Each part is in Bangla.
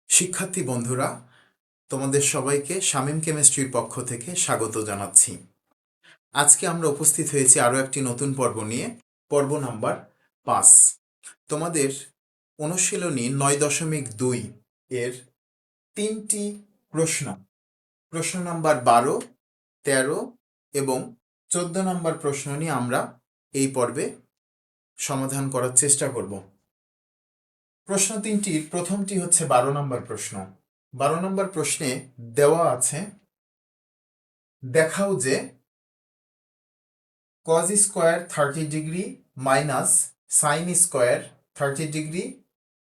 শিক্ষার্থী বন্ধুরা, তোমাদের সবাইকে শামীম কেমিস্ট্রির পক্ষ থেকে স্বাগত জানাচ্ছি। আজকে আমরা উপস্থিত হয়েছি আরও একটি নতুন পর্ব নিয়ে, পর্ব নাম্বার 5। তোমাদের অনুশীলনী 9.2 এর 3টি প্রশ্ন নাম্বার 12, 13 এবং 14 নাম্বার প্রশ্ন নিয়ে আমরা এই পর্বে সমাধান করার চেষ্টা করব। প্রশ্ন 3টির প্রথমটি হচ্ছে 12 নম্বর প্রশ্ন। 12 নম্বর প্রশ্নে দেওয়া আছে, দেখাও যে cos square 30 degree minus sine square 30 degree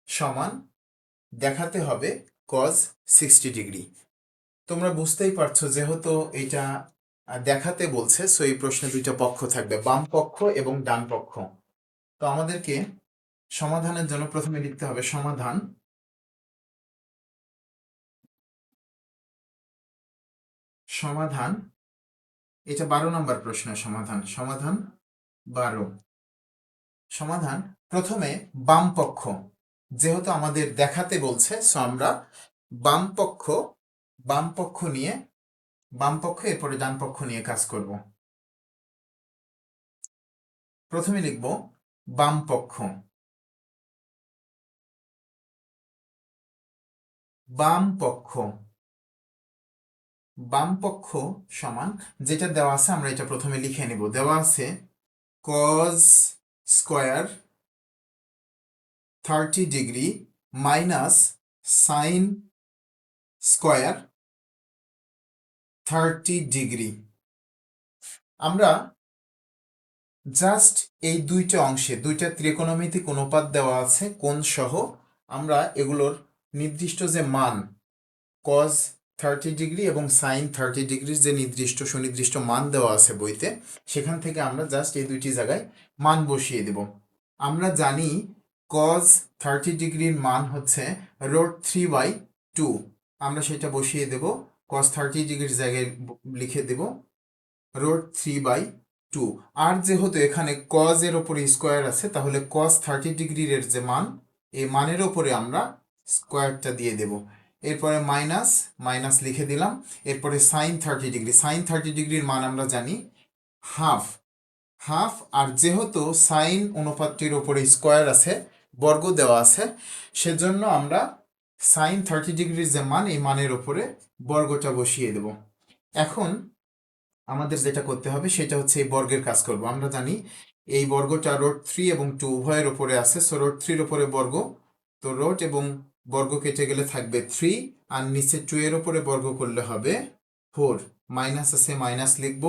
সমান দেখাতে হবে cos 60 ডিগ্রি। তোমরা বুঝতেই পারছো, যেহেতু এটা দেখাতে বলছে, সো এই প্রশ্নে দুইটা পক্ষ থাকবে, বাম পক্ষ এবং ডান পক্ষ। তো আমাদেরকে সমাধানের জন্য প্রথমে লিখতে হবে সমাধান। এটা 12 নম্বর প্রশ্নের সমাধান। 12 সমাধান। প্রথমে বাম পক্ষ, যেহেতু আমাদের দেখাতে বলছে, সো আমরা বাম পক্ষ নিয়ে এরপরে ডান পক্ষ নিয়ে কাজ করব। প্রথমে লিখব বাম পক্ষ সমান যেটা দেওয়া আছে আমরা এটা প্রথমে লিখে নেব। দেওয়া আছে cos square 30 degree minus sine square 30 degree. আমরা জাস্ট এই দুইটা অংশে দুইটা ত্রিকোণমিতিক অনুপাত দেওয়া আছে কোণ সহ, আমরা এগুলোর নির্দিষ্ট যে মান cos 30 ডিগ্রি এবং সাইন 30 ডিগ্রির যে সুনির্দিষ্ট মান দেওয়া আছে বইতে, সেখান থেকে আমরা জাস্ট এই দুইটি জায়গায় মান বসিয়ে দেব। আমরা জানি cos 30 ডিগ্রির মান হচ্ছে √3/2। আমরা সেটা বসিয়ে দেব, cos 30 ডিগ্রির জায়গায় লিখে দেব √3/2। আর যেহেতু এখানে cos এর ওপরে স্কোয়ার আছে, তাহলে cos 30 ডিগ্রির যে মান, এই মানের ওপরে আমরা স্কোয়ারটা দিয়ে দেব। এরপরে মাইনাস লিখে দিলাম। এরপরে সাইন 30 ডিগ্রির মান আমরা জানি হাফ। আর যেহেতু সাইন অনুপাতটির উপরে স্কোয়ার আছে, বর্গ দেওয়া আছে, সেজন্য আমরা সাইন 30 ডিগ্রির যে মান, এই মানের উপরে বর্গটা বসিয়ে দেব। এখন আমাদের যেটা করতে হবে সেটা হচ্ছে এই বর্গের কাজ করব। আমরা জানি এই বর্গটা √3 এবং 2 উভয়ের উপরে আছে, সো √3 উপরে বর্গ, তো রোট এবং বর্গ কেটে গেলে থাকবে 3, আর নিচে 2 এর উপরে বর্গ করলে হবে 4। মাইনাস আছে, মাইনাস লিখব।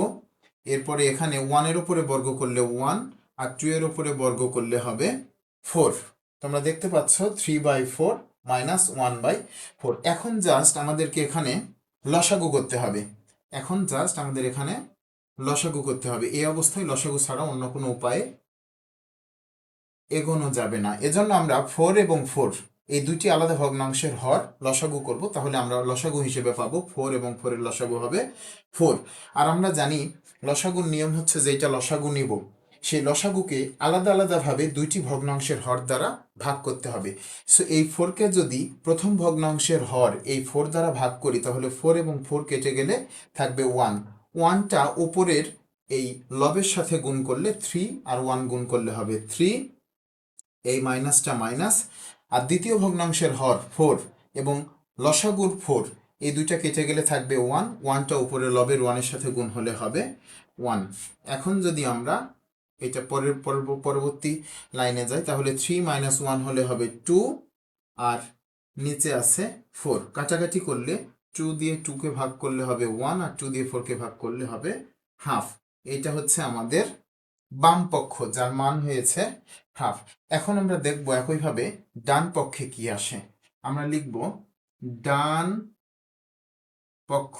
এরপরে এখানে 1 এর উপরে বর্গ করলে 1, আর 2 এর উপরে বর্গ করলে হবে 4। তোমরা দেখতে পাচ্ছ 3/4 মাইনাস 1/4। এখন জাস্ট আমাদেরকে এখানে লসাগু করতে হবে। এই অবস্থায় লসাগু ছাড়া অন্য কোনো উপায়ে এগোনো যাবে না। এজন্য আমরা 4 এবং 4 এই দুইটি আলাদা ভগ্নাংশের হর লসাগু করব। তাহলে আমরা লসাগু হিসেবে পাবো 4 এবং 4 এর লসাগু হবে 4। আর আমরা জানি লসাগুর নিয়ম হচ্ছে, যেটা লসাগু নিব সেই লসাগুকে আলাদা আলাদাভাবে দুইটি ভগ্নাংশের হর দ্বারা ভাগ করতে হবে। সো এই 4কে যদি প্রথম ভগ্নাংশের হর এই 4 দ্বারা ভাগ করি, তাহলে 4 এবং 4 কেটে গেলে থাকবে 1। 1টা উপরের এই লবের সাথে গুণ করলে 3, আর 1 গুণ করলে হবে 3। এই মাইনাসটা মাইনাস, আর দ্বিতীয় ভগ্নাংশের হর 4 এবং লসাগুর 4, এই দুইটা কেটে গেলে থাকবে 1। 1টা উপরে লবের 1-এর সাথে গুণ হলে হবে 1। এখন যদি আমরা এটা পরবর্তী লাইনে যাই, তাহলে 3 - 1 হলে হবে 2, আর নিচে আছে 4। কাটাকাটি করলে 2 দিয়ে 2কে ভাগ করলে হবে 1, আর 2 দিয়ে 4কে ভাগ করলে হবে হাফ। এটা হচ্ছে আমাদের বাম পক্ষ, যার মান হয়েছে হাফ। এখন আমরা দেখব একইভাবে ডান পক্ষে কি আসে। আমরা লিখব ডান পক্ষ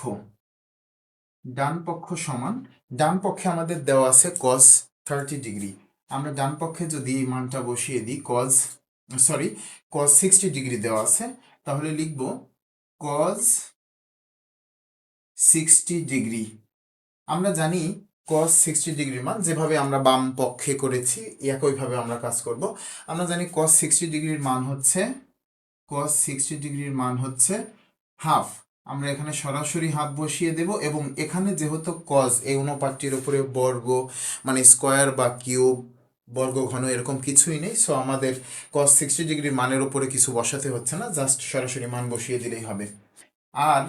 সমান, ডান পক্ষে আমাদের দেওয়া আছে cos 30 ডিগ্রি। আমরা ডান পক্ষে যদি এই মানটা বসিয়ে দিই, cos 60 ডিগ্রি দেওয়া আছে, তাহলে লিখব cos 60 ডিগ্রি। আমরা জানি cos 60 ডিগ্রির মান, যেভাবে আমরা বাম পক্ষে করেছি একইভাবে আমরা কাজ করব। আমরা জানি cos 60 ডিগ্রির মান হচ্ছে cos 60 ডিগ্রির মান হচ্ছে হাফ। আমরা এখানে সরাসরি হাফ বসিয়ে দেব এবং এখানে যেহেতু cos এই অনুপাতটির উপরে বর্গ মানে স্কোয়ার বা কিউব বর্গ ঘন এরকম কিছুই নেই, সো আমাদের cos 60 ডিগ্রির মানের উপরে কিছু বসাতে হচ্ছে না, জাস্ট সরাসরি মান বসিয়ে দিলেই হবে। আর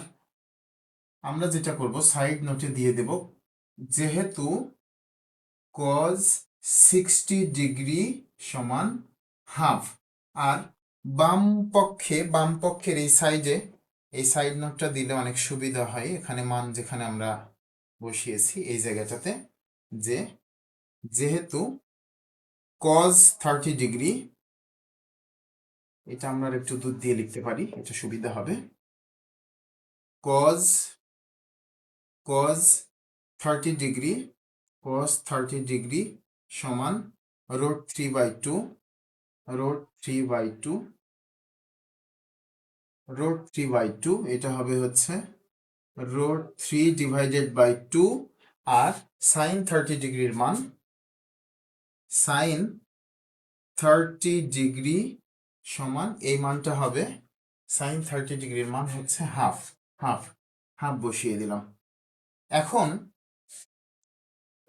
আমরা যেটা করব সাইড নোটে দিয়ে দেব যেহেতু cos 60 ডিগ্রি সমান হাফ, আর বাম পক্ষের এই সাইড নোটটা দিলে অনেক সুবিধা হয়, এখানে মান যেখানে আমরা বসিয়েছি এই জায়গাটাতে, যে যেহেতু cos 30 ডিগ্রি, এটা আমরা একটু দুধ দিয়ে লিখতে পারি, এটা সুবিধা হবে। cos 30 ডিগ্রি সমান root 3/2 এটা হবে হচ্ছে √3/2, আর sin 30 ডিগ্রির মান sin 30 ডিগ্রি সমান এই মানটা হবে sin 30 ডিগ্রির মান হচ্ছে হাফ বসিয়ে দিলাম। এখন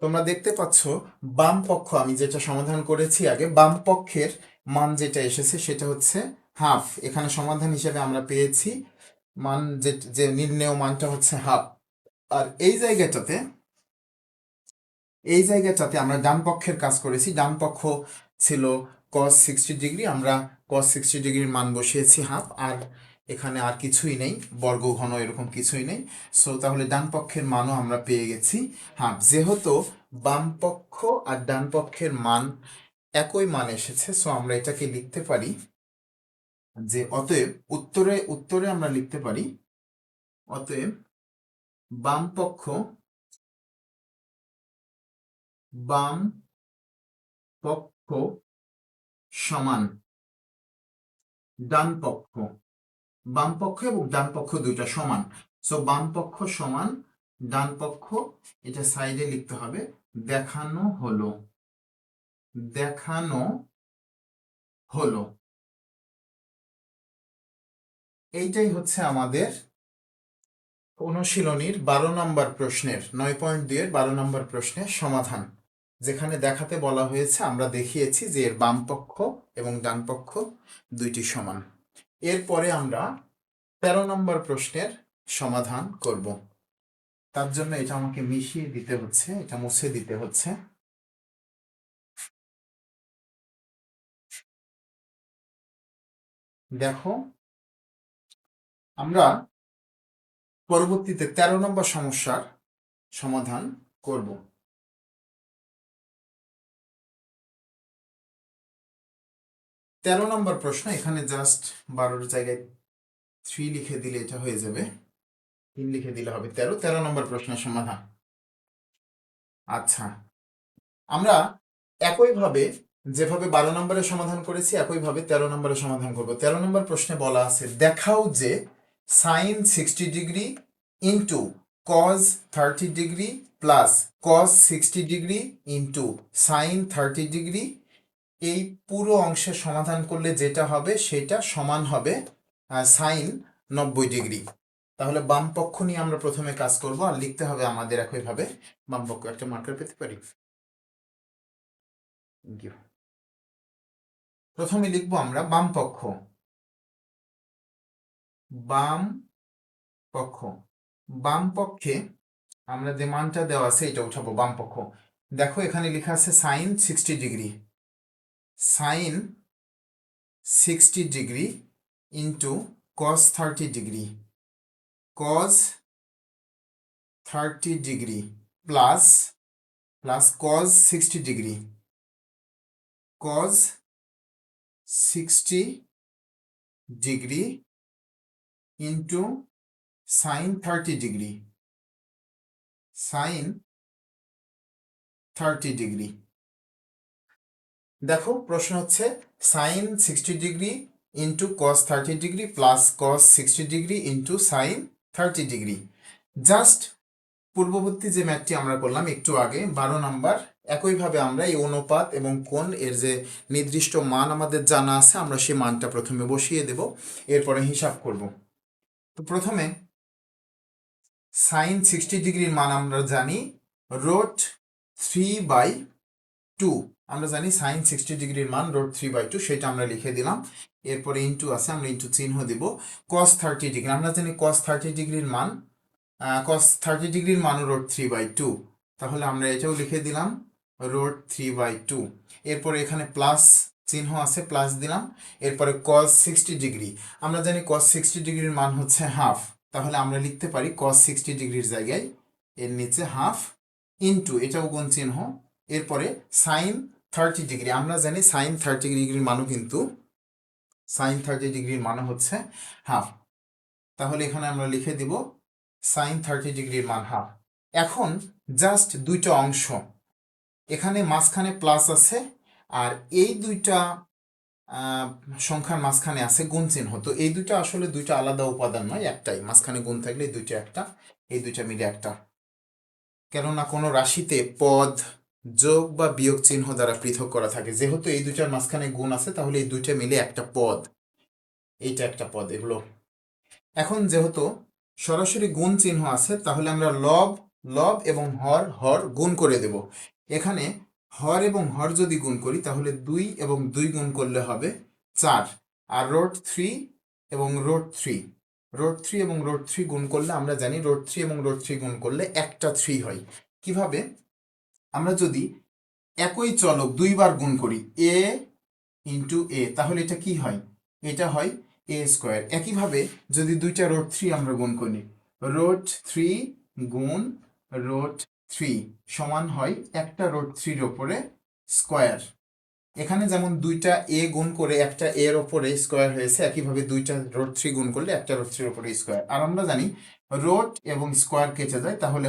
তোমরা দেখতে পাচ্ছ বাম পক্ষ, আমি যেটা সমাধান করেছি আগে, বাম পক্ষের মান যেটা এসেছে সেটা হচ্ছে হাফ। এখানে সমাধান হিসেবে আমরা পেয়েছি মান যে নির্ণেয় মানটা হচ্ছে হাফ। আর এই জায়গাটাতে আমরা ডান পক্ষের কাজ করেছি। ডান পক্ষ ছিল cos 60 ডিগ্রি, আমরা cos 60 ডিগ্রির মান বসিয়েছি হাফ, আর এখানে আর কিছুই নেই, বর্গ ঘন এরকম কিছুই নেই, সো তাহলে ডান পক্ষের মানও আমরা পেয়ে গেছি হাফ। যেহেতু বাম পক্ষ আর ডান পক্ষের মান একই মান এসেছে, সো আমরা এটাকে লিখতে পারি যে অতএব উত্তরে আমরা লিখতে পারি অতএব বাম পক্ষ সমান ডান পক্ষ। বাম পক্ষ এবং ডান পক্ষ দুইটা সমান, সো বাম পক্ষ সমান ডান পক্ষ, এটা সাইডে লিখতে হবে দেখানো হলো। এইটাই হচ্ছে আমাদের অনুশীলনীর 12 নম্বর প্রশ্নের 9.2 এর 12 নম্বর প্রশ্নের সমাধান, যেখানে দেখাতে বলা হয়েছে আমরা দেখিয়েছি যে এর বাম পক্ষ এবং ডান পক্ষ দুইটি সমান। এরপরে আমরা 13 নম্বর প্রশ্নের সমাধান করব। তার জন্য এটা আমাকে মিশিয়ে দিতে হচ্ছে, এটা মুছে দিতে হচ্ছে। দেখো আমরা পরবর্তীতে 13 নম্বর সমস্যার সমাধান করব। 13 নম্বর প্রশ্ন, এখানে জাস্ট 12 জায়গায় 3 লিখে দিলে এটা হয়ে যাবে, 3 লিখে দিলে হবে 13 নম্বর প্রশ্নের সমাধান। আচ্ছা, আমরা একইভাবে যেভাবে 12 নম্বরের সমাধান করেছি একইভাবে 13 নম্বরের সমাধান করব। 13 নম্বর প্রশ্নে বলা আছে দেখাও যে sin 60 degree into cos 30 degree plus cos 60 degree into sin 30 degree, এই পুরো অংশের সমাধান করলে যেটা হবে সেটা সমান হবে sin 90 ডিগ্রি। তাহলে বাম পক্ষ নিয়ে আমরা প্রথমে কাজ করব, আর লিখতে হবে আমাদের একইভাবে। বাম পক্ষ একটা মার্কার পেতে পারি? প্রথমে লিখবো আমরা বাম পক্ষে আমরা যে মানটা দেওয়া আছে এটা উঠাবো বাম পক্ষ। দেখো এখানে লেখা আছে sin 60 degree, sin 60 degree into cos 30 degree, cos 30 degree plus cos 60 degree, cos 60 degree into sin 30 degree, sin 30 degree. দেখো প্রশ্ন হচ্ছে sin 60 degree into cos 30 degree plus cos 60 degree into sin 30 degree. Just পূর্ববর্তী যে ম্যাথটি আমরা করলাম একটু আগে 12 নম্বর, একইভাবে আমরা এই অনুপাত এবং কোণ এর যে নির্দিষ্ট মান আমাদের জানা আছে আমরা সেই মানটা প্রথমে বসিয়ে দেব, এরপরে হিসাব করব। তো প্রথমে সাইন 60 ডিগ্রির মান আমরা জানি √3/2। আমরা জানি সাইন 60 ডিগ্রির মান √3/2, সেটা আমরা লিখে দিলাম। এরপরে ইন্টু আছে, আমরা ইন্টু চিহ্ন দিব। cos 30 ডিগ্রি আমরা জানি cos 30 ডিগ্রির মান cos 30 ডিগ্রির মান √3/2, তাহলে আমরা এটাও লিখে দিলাম √3/2। এরপরে এখানে প্লাস চিহ্ন আছে, প্লাস দিলাম। এরপরে cos 60 ডিগ্রি আমরা জানি cos 60 ডিগ্রির মান হচ্ছে হাফ, তাহলে আমরা লিখতে পারি cos 60 ডিগ্রির জায়গায় এর নিচে হাফ ইন্টু, এটাও গুণ চিহ্ন। এরপরে সাইন 30 ডিগ্রি আমরা জানি সাইন 30 ডিগ্রির মানও কিন্তু সাইন 30 ডিগ্রির মানও হচ্ছে হাফ, তাহলে এখানে আমরা লিখে দিব সাইন 30 ডিগ্রির মান হাফ। এখন জাস্ট দুইটা অংশ, এখানে মাঝখানে প্লাস আছে আর এই দুইটা সংখ্যার মাঝখানে আছে গুণ চিহ্ন, তো এই দুইটা আসলে দুইটা আলাদা উপাদান নয়, একটাই। মাঝখানে গুণ থাকলে এই দুইটা একটা, এই দুইটা মিলে একটা। কেননা কোনো রাশিতে পদ যোগ বা বিয়োগ চিহ্ন দ্বারা পৃথক করা থাকে, যেহেতু এই দুইটার মাঝখানে গুণ আছে তাহলে এই দুইটা মিলে একটা পদ, এইটা একটা পদ এগুলো। এখন যেহেতু সরাসরি গুণ চিহ্ন আছে তাহলে আমরা লব লব এবং হর হর গুণ করে দেব। এখানে হর এবং হর যদি গুণ করি তাহলে 2 এবং 2 গুণ করলে হবে 4, আর √3 এবং √3 এবং √3 গুণ করলে আমরা জানি √3 এবং √3 গুণ করলে একটা 3 হয়। কিভাবে? আমরা যদি একই চলক দুইবার গুণ করি a ইন্টু a, তাহলে এটা কি হয়? এটা হয় a²। একইভাবে যদি দুইটা √3 আমরা গুণ করি, √3 গুণ √3 সমান হয় একটা √3-র ওপরে স্কোয়ার। এখানে যেমন দুইটা a গুণ করে একটা এর ওপরে স্কোয়ার হয়েছে, একইভাবে দুইটা √3 গুণ করলে একটা √3-র ওপরে স্কোয়ার। আর আমরা জানি রোট এবং স্কোয়ার কেটে যায়, তাহলে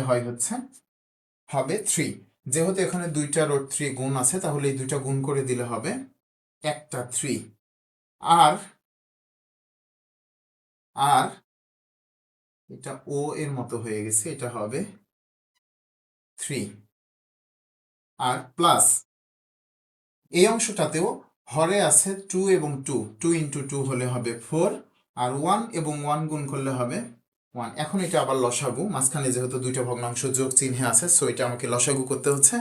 হবে 3। যেহেতু এখানে দুইটা √3 গুণ আছে তাহলে এই দুইটা গুণ করে দিলে হবে একটা 3। আর আর এটা ও এর মতো হয়ে গেছে, এটা হবে 3। আর প্লাস এই অংশটাতেও হরে আছে 2 এবং 2, 2 ইন্টু 2 হলে হবে 4, আর 1 এবং 1 গুণ করলে হবে 1। এখন এটা আবার লসাগু, মাঝখানে যেহেতু দুইটা ভগ্নাংশ যোগ চিহ্নে আছে সো এটা আমাকে লসাগু করতে হচ্ছে।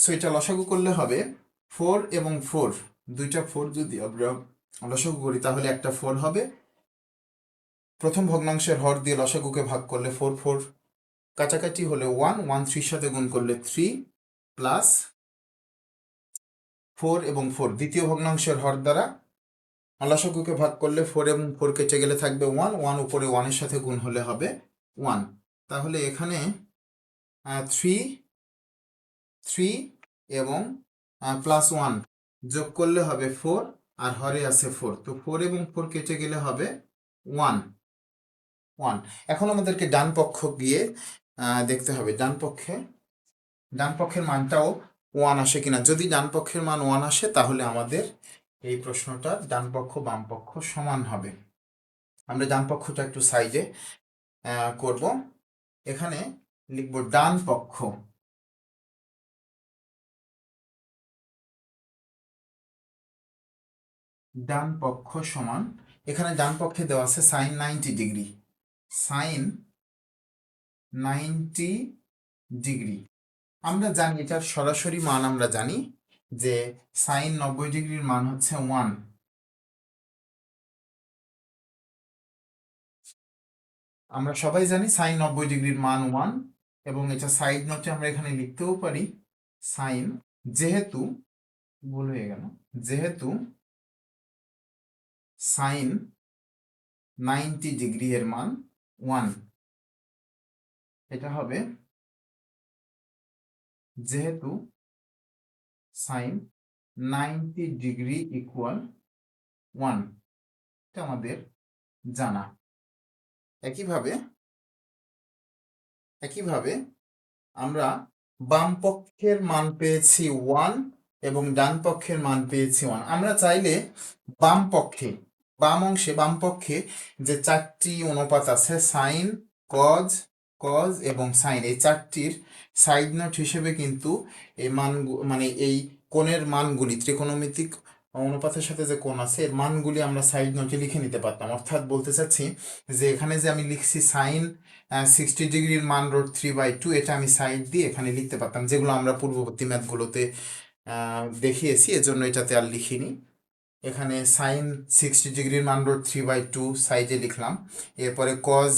সো এটা লসাগু করলে হবে 4 এবং 4, দুইটা 4 যদি আমরা লসাগু করি তাহলে একটা 4 হবে। প্রথম ভগ্নাংশের হর দিয়ে লসাগুকে ভাগ করলে 4 4 কাটাকাটি হলে 1 1 3-র সাথে গুণ করলে 3 প্লাস 4 এবং 4 দ্বিতীয় ভগ্নাংশের হর দ্বারা লসাগুকে ভাগ করলে 4 এবং 4 কেটে গেলে থাকবে 1 1 উপরে 1 এর সাথে গুণ হলে হবে 1। তাহলে এখানে 3 3 এবং প্লাস 1 যোগ করলে হবে 4, আর হরে আছে 4, তো 4 এবং 4 কেটে গেলে হবে 1 1। এখন আমাদেরকে ডান পক্ষ গিয়ে দেখতে হবে ডান পক্ষের মানটাও 1 আসে কিনা। যদি ডান পক্ষের মান 1 আসে তাহলে আমাদের এই প্রশ্নটা ডান পক্ষ বাম পক্ষ সমান হবে। আমরা ডান পক্ষটা একটু সাইডে করব, এখানে লিখব ডান পক্ষ সমান, এখানে ডান পক্ষে দেওয়া আছে সাইন 90 ডিগ্রি, সাইন 90 ডিগ্রি। আমরা জানি এটার সরাসরি মান আমরা জানি যে সাইন 90 ডিগ্রির মান হচ্ছে 1। আমরা সবাই জানি সাইন 90 ডিগ্রির মান 1, এবং এটা সাইড নোটে আমরা এখানে লিখতেও পারি সাইন, যেহেতু ভুল হয়ে গেল, যেহেতু সাইন 90 ডিগ্রি এর মান 1, এটা হবে যেহেতু সাইন 90 ডিগ্রি ইকুয়াল 1, এটা আমাদের জানা। একইভাবে আমরা বাম পক্ষের মান পেয়েছি 1 এবং ডান পক্ষের মান পেয়েছি 1। আমরা চাইলে বাম পক্ষে যে 4টি অনুপাত আছে সাইন কজ কজ এবং সাইন এই চারটির সাইড নোট হিসেবে কিন্তু এই মান মানে এই কোণের মানগুলি ত্রিকোণমিতিক অনুপাতের সাথে যে কোণ আছে এর মানগুলি আমরা সাইড নোটে লিখে নিতে পারতাম। অর্থাৎ বলতে চাচ্ছি যে এখানে যে আমি লিখছি সাইন 60 ডিগ্রির মান √3/2, এটা আমি সাইড দিয়ে এখানে লিখতে পারতাম, যেগুলো আমরা পূর্ববর্তী ম্যাথগুলোতে দেখিয়েছি, এজন্য এটাতে আর লিখিনি। এখানে সাইন 60 ডিগ্রির মান √3/2 সাইডে লিখলাম। এরপরে কজ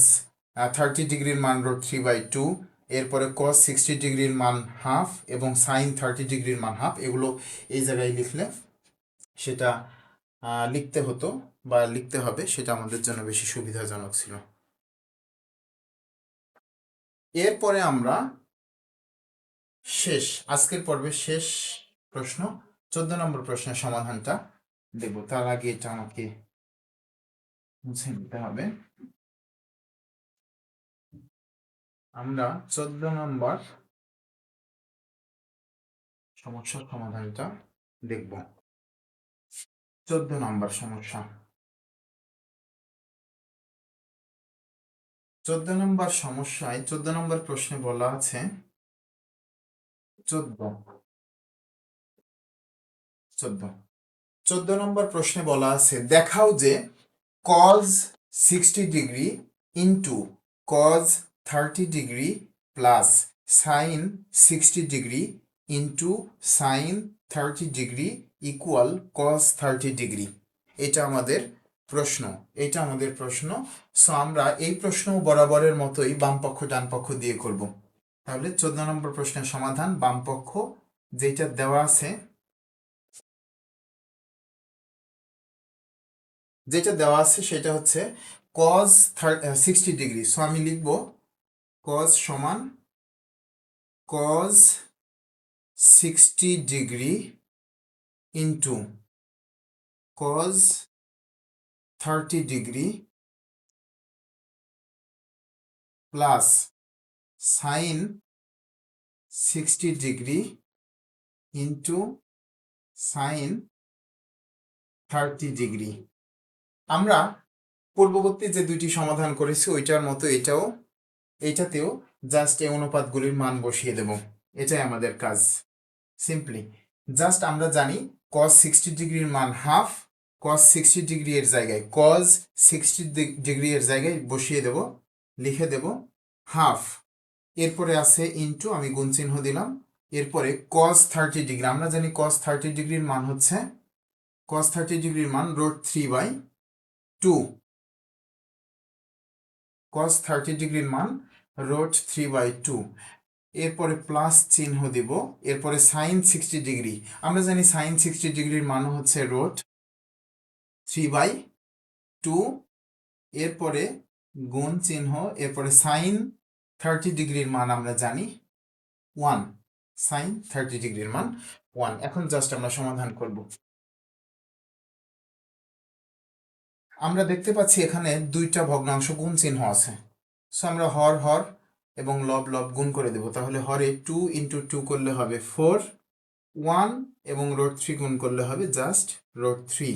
30 ডিগ্রির মান √3/2, এরপরে কজ 60 ডিগ্রির মান হাফ এবং সাইন 30 ডিগ্রির মান হাফ, এগুলো এই জায়গায় লিখলে সেটা লিখতে হতো বা লিখতে হবে, সেটা আমাদের জন্য বেশি সুবিধাজনক ছিল। এরপরে আমরা আজকের পর্বের শেষ প্রশ্ন 14 নম্বর প্রশ্নের সমাধানটা দেব। তার আগে এটা আমাকে মুছে নিতে হবে। আমরা 14 নম্বর সমস্যার সমাধানটা দেখব। 14 নম্বর সমস্যা। 14 নম্বর সমস্যায় 14 নম্বর প্রশ্নে বলা আছে 14 নম্বর প্রশ্নে বলা আছে দেখাও যে cos 60 degree into cos 30 degree plus sine 60 degree into sine 30 degree equal cos 30 degree. এটা আমাদের প্রশ্ন। সো আমরা এই প্রশ্ন বরাবরের মতোই বাম পক্ষ ডান পক্ষ দিয়ে করব। তাহলে 14 নম্বর প্রশ্নের সমাধান, বাম পক্ষ যেটা দেওয়া আছে সেটা হচ্ছে কজ 60 ডিগ্রি। সো আমি লিখব কজ সমান cos 60 degree into cos 30 degree plus sine 60 degree into sine 30 degree. আমরা পূর্ববর্তী যে দুইটি সমাধান করেছি ওইটার মতো এইটাতেও জাস্ট এই অনুপাতগুলির মান বসিয়ে দেব। এটাই আমাদের কাজ। সিম্পলি জাস্ট আমরা জানি কজ 60 ডিগ্রির মান হাফ, কজ 60 ডিগ্রি এর জায়গায় কজ 60 ডিগ্রি এর জায়গায় বসিয়ে দেব, লিখে দেব হাফ। এরপরে আছে ইন্টু, আমি গুণ চিহ্ন দিলাম। এরপরে কজ 30 ডিগ্রি, আমরা জানি কজ 30 ডিগ্রির মান হচ্ছে কজ 30 ডিগ্রির মান √3/2, কজ 30 ডিগ্রির মান √3/2। এরপরে প্লাস চিহ্ন দিব। এরপরে সাইন 60 ডিগ্রি, আমরা জানি সাইন 60 ডিগ্রির মান হচ্ছে √3/2। এরপরে গুণ চিহ্ন, এরপরে সাইন 30 ডিগ্রির মান আমরা জানি 1, সাইন 30 ডিগ্রির মান 1। এখন জাস্ট আমরা সমাধান করব। আমরা দেখতে পাচ্ছি এখানে দুইটা ভগ্নাংশ গুণ চিহ্ন আছে। সো আমরা হর এবং লব গুণ করে দেব। তাহলে হরে 2 × 2 করলে হবে 4, 1 এবং √3 গুণ করলে হবে জাস্ট √3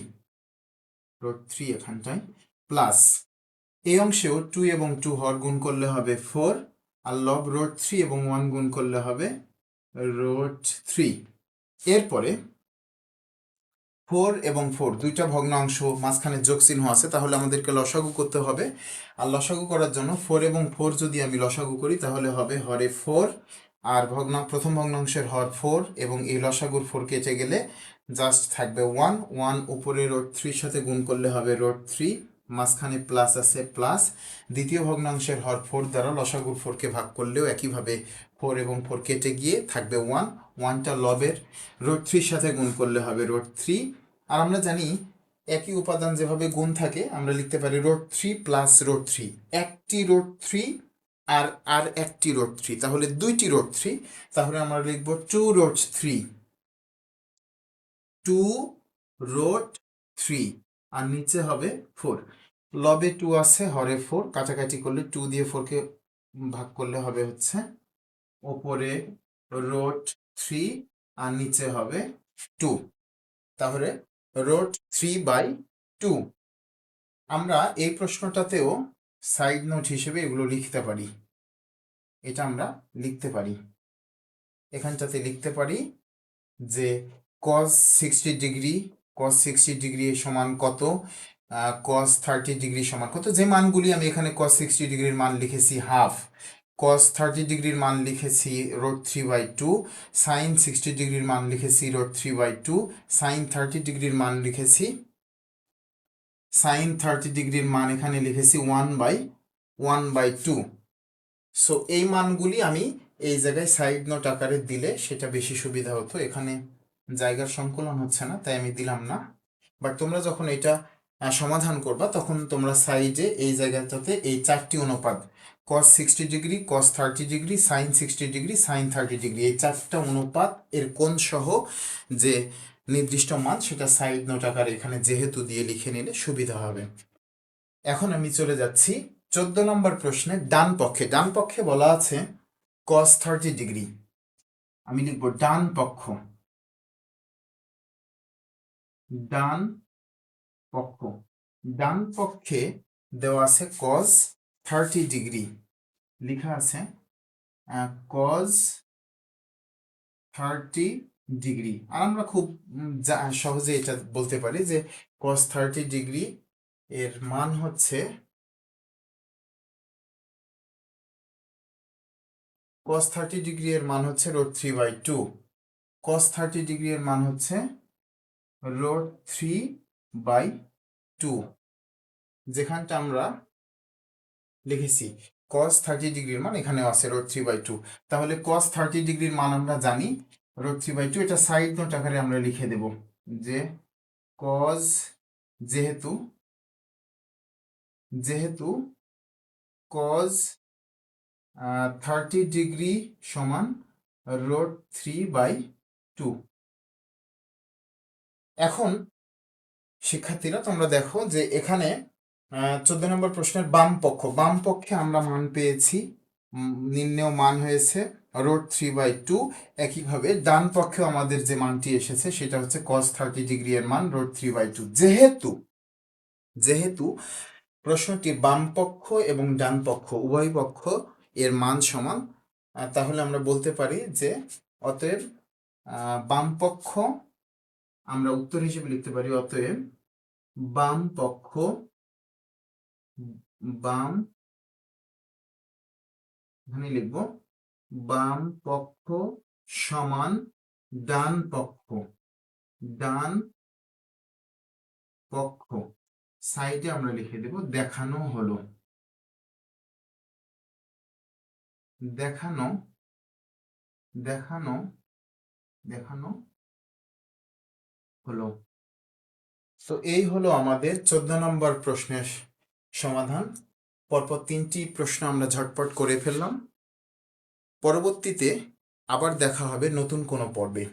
এখানটায়, প্লাস এই অংশেও 2 এবং 2 হর গুণ করলে হবে 4, আর লব √3 এবং 1 গুণ করলে হবে √3। এরপরে 4 এবং 4 দুইটা ভগ্নাংশ, মাঝখানে যোগ চিহ্ন আছে, তাহলে আমাদেরকে লসাগু করতে হবে। আর লসাগু করার জন্য 4 এবং 4 যদি আমি লসাগু করি তাহলে হবে হরে 4, আর প্রথম ভগ্নাংশের হর 4 এবং এই লসাগুর 4 কেটে গেলে জাস্ট থাকবে 1 উপরে √3 সাথে গুণ করলে হবে √3, মাঝখানে প্লাস আছে প্লাস। দ্বিতীয় ভগ্নাংশের হর 4 দ্বারা লসাগুর 4কে ভাগ করলেও একইভাবে 4 এবং 4 কেটে গিয়ে থাকবে 1টা লবের √3 সাথে গুণ করলে হবে √3। আর আমরা জানি একই উপাদান যেভাবে গুণ থাকে আমরা লিখতে পারি √3 প্লাস √3, একটি √3 আর একটি √3, তাহলে দুইটি √3, তাহলে আমরা লিখব 2√3, আর নিচে হবে 4। লবে 2 আছে, হরে 4, কাটাকাটি করলে 2 দিয়ে 4কে ভাগ করলে হবে হচ্ছে ওপরে √3 আর নিচে হবে 2, তাহলে √3/2। আমরা এই প্রশ্নটাতেও সাইড নোট হিসেবে এগুলো লিখতে পারি। এটা আমরা লিখতে পারি, এখানটাতে লিখতে পারি যে cos 60 ডিগ্রি, cos 60 ডিগ্রি সমান কত, cos 30 ডিগ্রি সমান কত। যে মানগুলি আমি এখানে cos 60 ডিগ্রির মান লিখেছি হাফ, cos 30 ডিগ্রির মান লিখেছি √3/2, sin 60 ডিগ্রির মান লিখেছি √3/2, sin 30 ডিগ্রির মান লিখেছি, sin 30 ডিগ্রির মান এখানে লিখেছি 1/2। সো এই মানগুলি আমি এই জায়গায় সাইড নোট আকারে দিলে সেটা বেশি সুবিধা হতো। এখানে জায়গার সংকলন হচ্ছে না তাই আমি দিলাম না, বাট তোমরা যখন এটা সমাধান করবা তখন তোমরা সাইডে এই জায়গাটাতে এই 4টি অনুপাত cos 60 degree, cos 30 degree, sin 60 degree, sin 30 degree, এই 4টা অনুপাত এর কোণ সহ যে নির্দিষ্ট মান সেটা সাইড নোট আকারে এখানে যেহেতু দিয়ে লিখে নিলে সুবিধা হবে। এখন আমি চলে যাচ্ছি 14 নম্বর প্রশ্নে। ডান পক্ষে, ডান পক্ষে বলা আছে cos 30 ডিগ্রি, আমি লিখব ডান পক্ষ, ডান পক্ষ, ডান পক্ষে দেওয়া আছে cos 30 ডিগ্রি, লেখা আছে cos 30 ডিগ্রি। আর আমরা খুব সহজে এটা বলতে পারি যে cos 30 ডিগ্রি এর মান হচ্ছে cos 30 ডিগ্রি এর মান হচ্ছে √3/2, cos 30 ডিগ্রি এর মান হচ্ছে √3/2, যেখানটা আমরা লিখেছি cos 30 ডিগ্রির মান এখানেও আছে √3/2। তাহলে cos 30 ডিগ্রির মান আমরা জানি √3/2, এটা সাইড নোট আকারে আমরা লিখে দেব যে cos, যেহেতু cos 30 ডিগ্রি সমান √3/2। এখন শিক্ষার্থীরা তোমরা দেখো যে এখানে 14 নম্বর প্রশ্নের বাম পক্ষে আমরা মান পেয়েছি, নির্ণেয় মান হয়েছে √3/2। একইভাবে ডান পক্ষেও আমাদের যে মানটি এসেছে সেটা হচ্ছে cos 30 ডিগ্রি এর মান √3/2। যেহেতু প্রশ্নটি বাম পক্ষ এবং ডান পক্ষ উভয় পক্ষ এর মান সমান, তাহলে আমরা বলতে পারি যে অতএব বাম পক্ষ আমরা উত্তর হিসেবে লিখতে পারি, অতএব বাম পক্ষ, এখানে লিখব বাম পক্ষ সমান ডান পক্ষ, সাইডে আমরা লিখে দেব দেখানো হলো, দেখানো হলো। তো এই হলো আমাদের 14 নম্বর প্রশ্নের সমাধান। পরপর 3টি প্রশ্ন আমরা ঝটপট করে ফেললাম। পরবর্তীতে আবার দেখা হবে নতুন কোনো পর্বে।